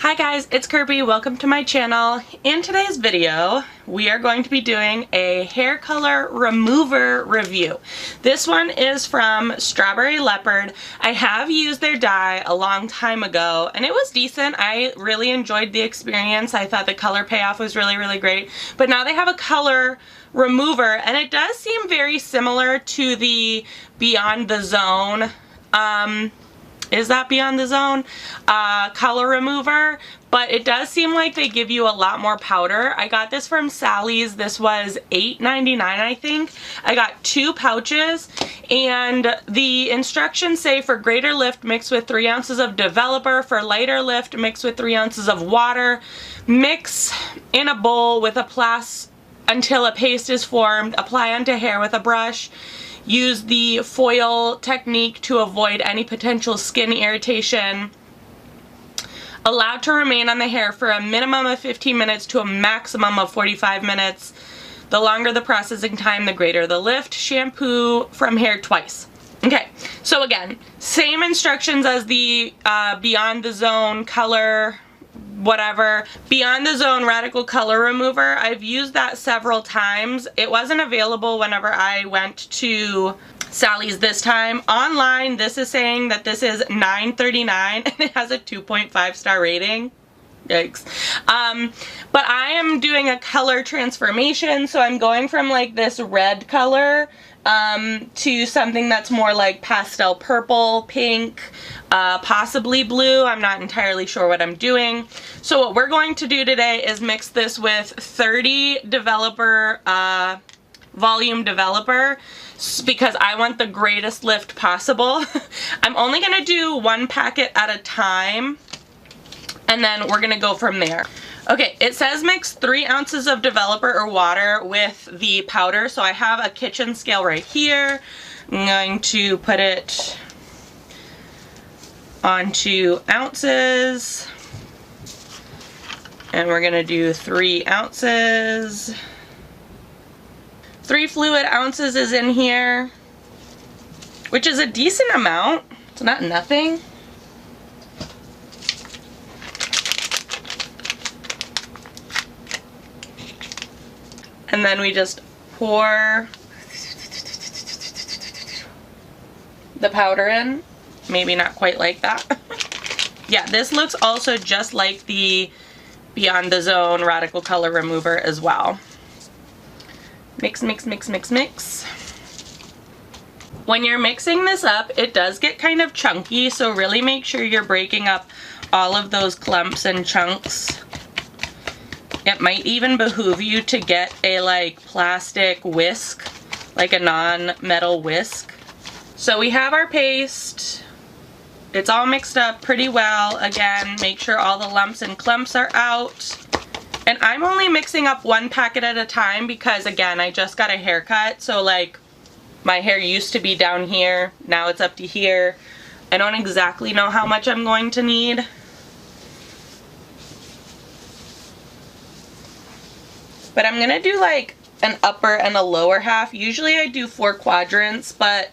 Hi guys, it's Kirby. Welcome to my channel. In today's video, we are going to be doing a hair color remover review. This one is from Strawberry Leopard. I have used their dye a long time ago and it was decent. I really enjoyed the experience. I thought the color payoff was really great. But now they have a color remover and it does seem very similar to the Beyond the Zone is that Beyond the Zone color remover, but it does seem like they give you a lot more powder. I got this from Sally's. This was $8.99, I think. I got 2 pouches and the instructions say for greater lift mix with 3 ounces of developer, for lighter lift mix with 3 ounces of water, mix in a bowl with a plus until a paste is formed, apply onto hair with a brush. Use the foil technique to avoid any potential skin irritation. Allowed to remain on the hair for a minimum of 15 minutes to a maximum of 45 minutes. The longer the processing time, the greater the lift. Shampoo from hair twice. Okay, so again, same instructions as the Beyond the Zone color whatever. Beyond the Zone Radical Color Remover. I've used that several times. It wasn't available whenever I went to Sally's this time. Online, this is saying that this is $9.39 and it has a 2.5 star rating. Yikes. But I am doing a color transformation, so I'm going from like this red color to something that's more like pastel purple, pink, possibly blue. I'm not entirely sure what I'm doing. So what we're going to do today is mix this with 30 developer, volume developer, because I want the greatest lift possible. I'm only going to do 1 packet at a time, and then we're going to go from there. Okay, it says mix 3 ounces of developer or water with the powder. So I have a kitchen scale right here. I'm going to put it onto ounces. And we're going to do 3 ounces. 3 fluid ounces is in here, which is a decent amount. It's not nothing. And then we just pour the powder in. Maybe not quite like that. Yeah, this looks also just like the Beyond the Zone Radical Color Remover as well. Mix, mix, mix, mix, mix. When you're mixing this up, it does get kind of chunky, so really make sure you're breaking up all of those clumps and chunks. It might even behoove you to get a like plastic whisk, like a non-metal whisk. So we have our paste. It's all mixed up pretty well. Again, make sure all the lumps and clumps are out. And I'm only mixing up 1 packet at a time because again, I just got a haircut. So like my hair used to be down here. Now it's up to here. I don't exactly know how much I'm going to need. But I'm going to do like an upper and a lower half. Usually I do 4 quadrants, but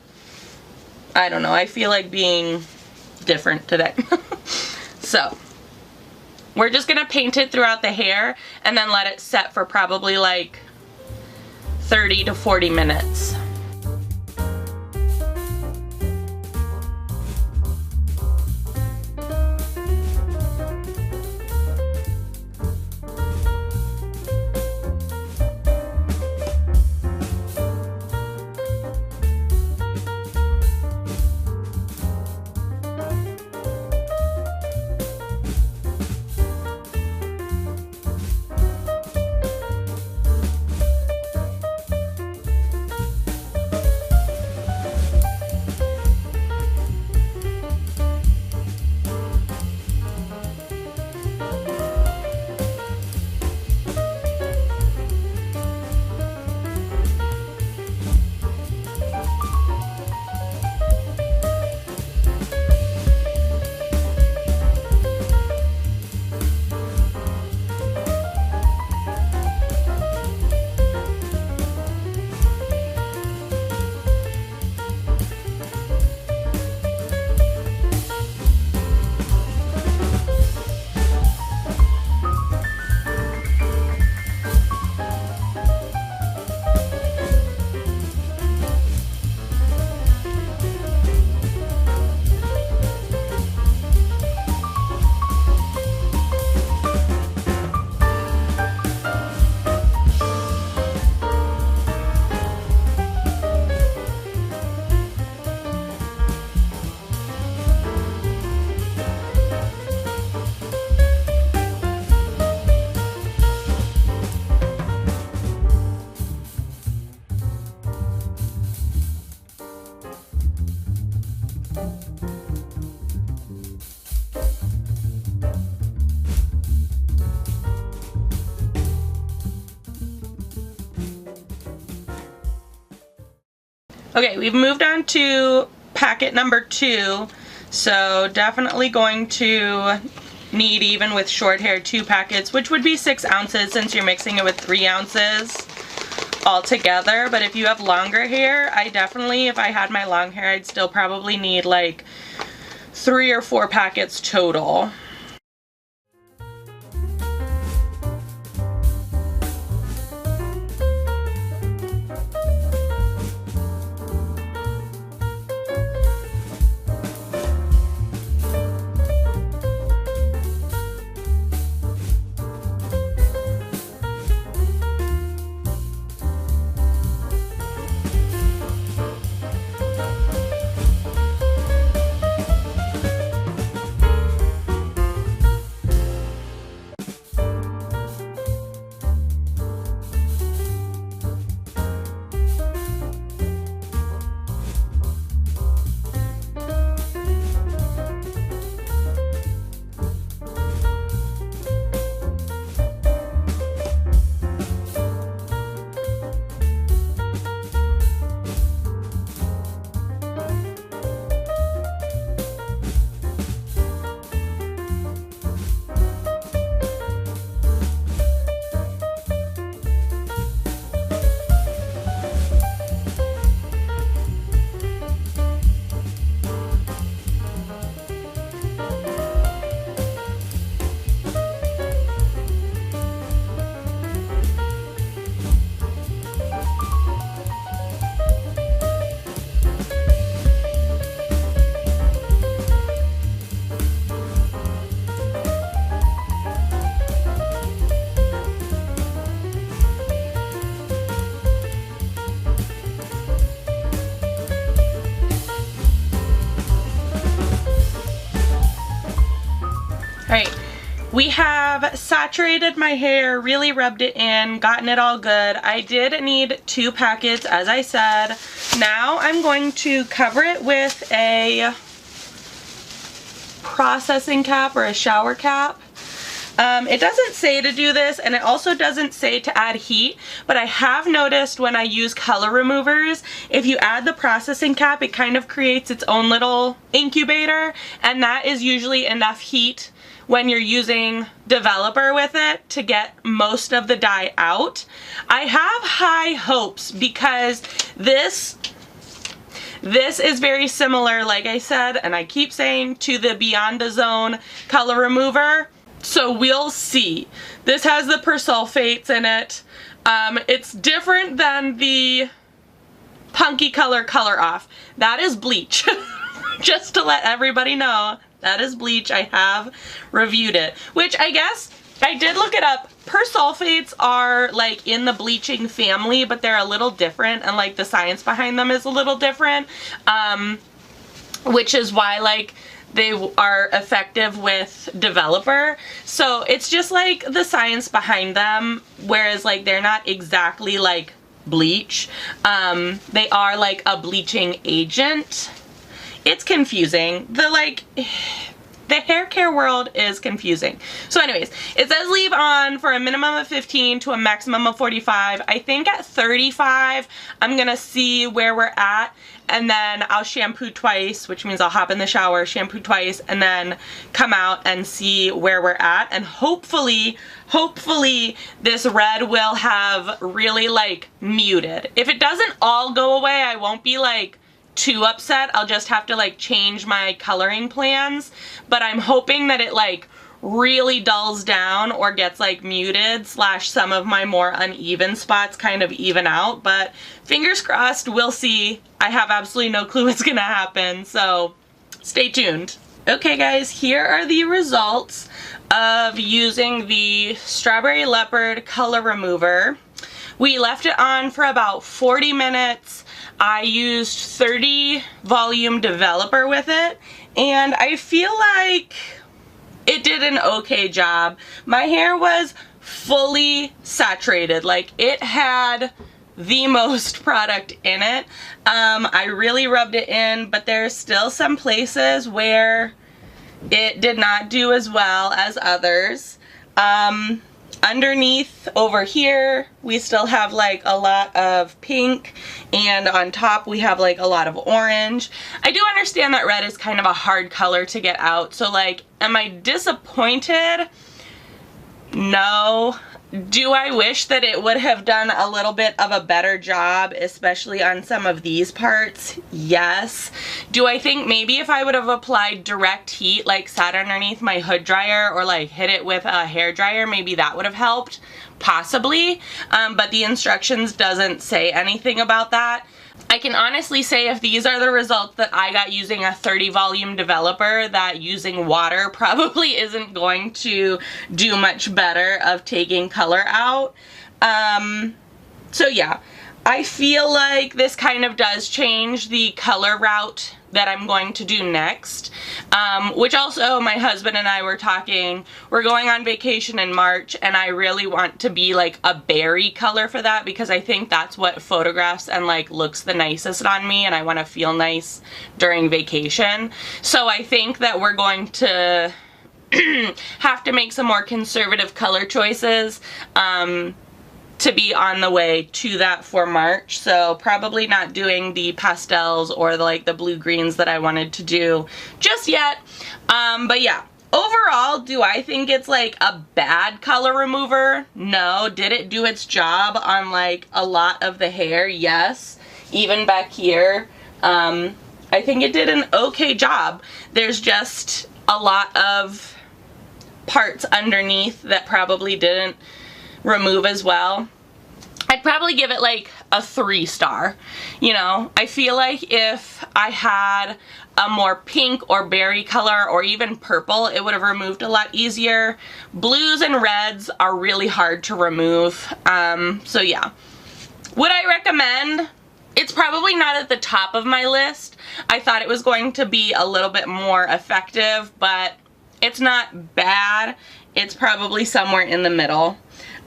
I don't know. I feel like being different today. So we're just going to paint it throughout the hair and then let it set for probably like 30 to 40 minutes. Okay, we've moved on to packet number 2, so definitely going to need, even with short hair, 2 packets, which would be 6 ounces since you're mixing it with 3 ounces all together. But if you have longer hair, I definitely, if I had my long hair, I'd still probably need like 3 or 4 packets total. Alright, we have saturated my hair, really rubbed it in, gotten it all good. I did need 2 packets, as I said. Now I'm going to cover it with a processing cap or a shower cap. It doesn't say to do this, and it also doesn't say to add heat, but I have noticed when I use color removers, if you add the processing cap, it kind of creates its own little incubator, and that is usually enough heat when you're using developer with it to get most of the dye out. I have high hopes because this is very similar, like I said, and I keep saying, to the Beyond the Zone color remover. So we'll see. This has the persulfates in it. It's different than the Punky Color Off. That is bleach. Just to let everybody know, that is bleach. I have reviewed it, which I guess I did look it up. Persulfates are like in the bleaching family, but they're a little different, and like the science behind them is a little different, which is why like they are effective with developer. So it's just like the science behind them, whereas like they're not exactly like bleach. They are like a bleaching agent. It's confusing. The hair care world is confusing. So anyways, it says leave on for a minimum of 15 to a maximum of 45. I think at 35, I'm gonna see where we're at, and then I'll shampoo twice, which means I'll hop in the shower, shampoo twice, and then come out and see where we're at. And hopefully this red will have really like muted. If it doesn't all go away, I won't be like too upset. I'll just have to like change my coloring plans, but I'm hoping that it like really dulls down or gets like muted, slash some of my more uneven spots kind of even out. But fingers crossed, we'll see. I have absolutely no clue what's gonna happen, so stay tuned. Okay guys, here are the results of using the Strawberry Leopard color remover. We left it on for about 40 minutes. I used 30 volume developer with it, and I feel like it did an okay job. My hair was fully saturated, like it had the most product in it. I really rubbed it in, but there's still some places where it did not do as well as others. underneath over here, we still have like a lot of pink, and on top we have like a lot of orange. I do understand that red is kind of a hard color to get out, so like, am I disappointed? No. Do I wish that it would have done a little bit of a better job, especially on some of these parts? Yes. Do I think maybe if I would have applied direct heat, like sat underneath my hood dryer or like hit it with a hair dryer, maybe that would have helped? Possibly. But the instructions doesn't say anything about that. I can honestly say if these are the results that I got using a 30 volume developer, that using water probably isn't going to do much better of taking color out. So yeah, I feel like this kind of does change the color route that I'm going to do next, which also my husband and I were talking. We're going on vacation in March, and I really want to be like a berry color for that, because I think that's what photographs and like looks the nicest on me, and I want to feel nice during vacation. So I think that we're going to have to make some more conservative color choices to be on the way to that for March. So probably not doing the pastels or the blue greens that I wanted to do just yet. But yeah, overall, do I think it's like a bad color remover? No. Did it do its job on like a lot of the hair? Yes. Even back here, I think it did an okay job. There's just a lot of parts underneath that probably didn't remove as well. I'd probably give it like a 3-star. You know, I feel like if I had a more pink or berry color or even purple, it would have removed a lot easier. Blues and reds are really hard to remove. So yeah. Would I recommend? It's probably not at the top of my list. I thought it was going to be a little bit more effective, but it's not bad. It's probably somewhere in the middle.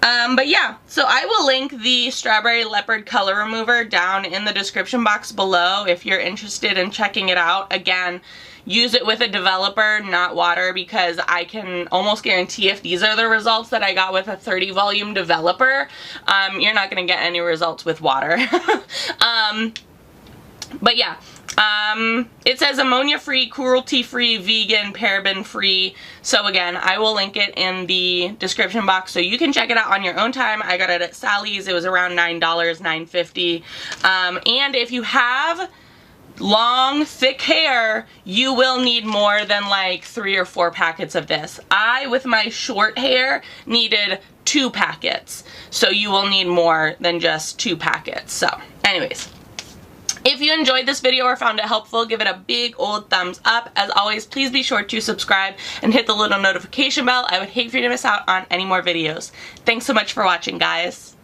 But yeah, so I will link the Strawberry Leopard color remover down in the description box below if you're interested in checking it out. Again, use it with a developer, not water, because I can almost guarantee if these are the results that I got with a 30 volume developer, you're not going to get any results with water. But yeah. It says ammonia-free, cruelty-free, vegan, paraben-free. So again, I will link it in the description box so you can check it out on your own time. I got it at Sally's. It was around $9, $9.50. And if you have long, thick hair, you will need more than like 3 or 4 packets of this. I, with my short hair, needed 2 packets. So you will need more than just 2 packets. So anyways. If you enjoyed this video or found it helpful, give it a big old thumbs up. As always, please be sure to subscribe and hit the little notification bell. I would hate for you to miss out on any more videos. Thanks so much for watching, guys.